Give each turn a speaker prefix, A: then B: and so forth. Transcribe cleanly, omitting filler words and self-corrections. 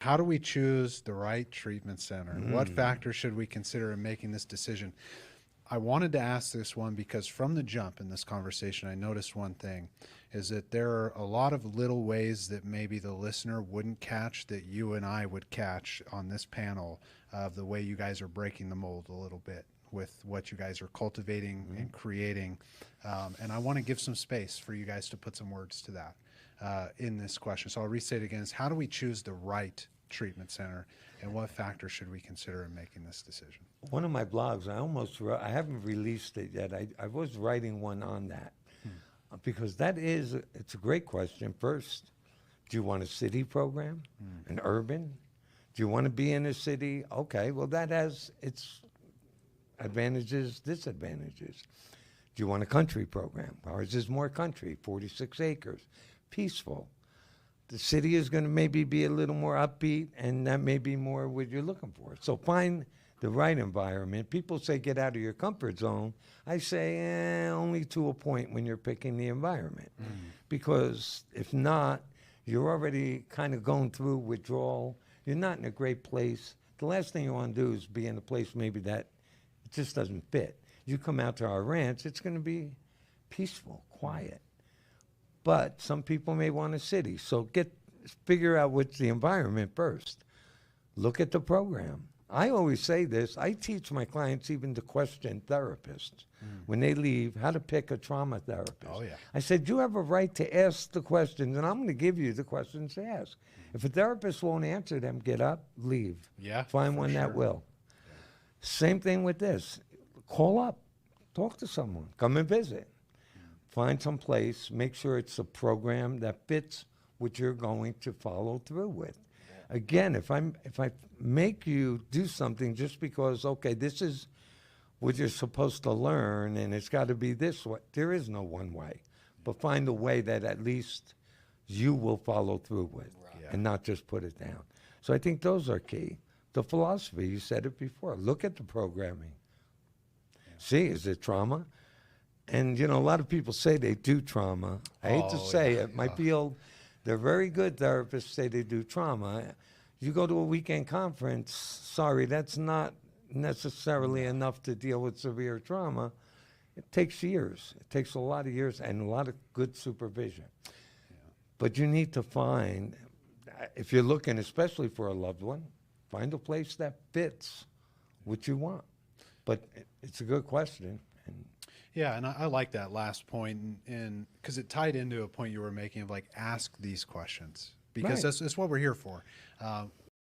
A: How do we choose the right treatment center? What factors should we consider in making this decision? I wanted to ask this one because from the jump in this conversation, I noticed one thing is that there are a lot of little ways that maybe the listener wouldn't catch that you and I would catch on this panel of the way you guys are breaking the mold a little bit with what you guys are cultivating and creating. And I want to give some space for you guys to put some words to that in this question. So I'll restate it again is how do we choose the right treatment center and what factors should we consider in making this decision?
B: One of my blogs, I almost wrote, I haven't released it yet. I was writing one on that because it's a great question. First, do you want a city program, an urban? Do you want to be in a city? Okay, well, that has its advantages, disadvantages. Do you want a country program? Ours is more country, 46 acres, peaceful. The city is going to maybe be a little more upbeat, and that may be more what you're looking for. So find the right environment. People say get out of your comfort zone. I say only to a point when you're picking the environment. Because if not, you're already kind of going through withdrawal. You're not in a great place. The last thing you want to do is be in a place maybe that it just doesn't fit. You come out to our ranch, it's going to be peaceful, quiet. But some people may want a city. So figure out what's the environment first. Look at the program. I always say this. I teach my clients even to question therapists when they leave how to pick a trauma therapist.
A: Oh, yeah.
B: I said, you have a right to ask the questions, and I'm going to give you the questions to ask. If a therapist won't answer them, get up, leave.
A: Yeah,
B: Find
A: for
B: one that
A: sure.
B: will. Same thing with this. Call up. Talk to someone. Come and visit. Find some place. Make sure it's a program that fits what you're going to follow through with. Again, if I make you do something just because, okay, this is what you're supposed to learn and it's got to be this way, there is no one way. But find a way that at least you will follow through with and not just put it down. So I think those are key. The philosophy, you said it before. Look at the programming. See, is it trauma? And, a lot of people say they do trauma. I hate to say it. My field, they're very good therapists say they do trauma. You go to a weekend conference, sorry, that's not necessarily enough to deal with severe trauma. It takes years. It takes a lot of years and a lot of good supervision. But you need to find, if you're looking especially for a loved one, find a place that fits what you want. But it's a good question. And
A: Yeah, and I like that last point, and because it tied into a point you were making of like ask these questions because
B: Right.
A: that's what we're here for.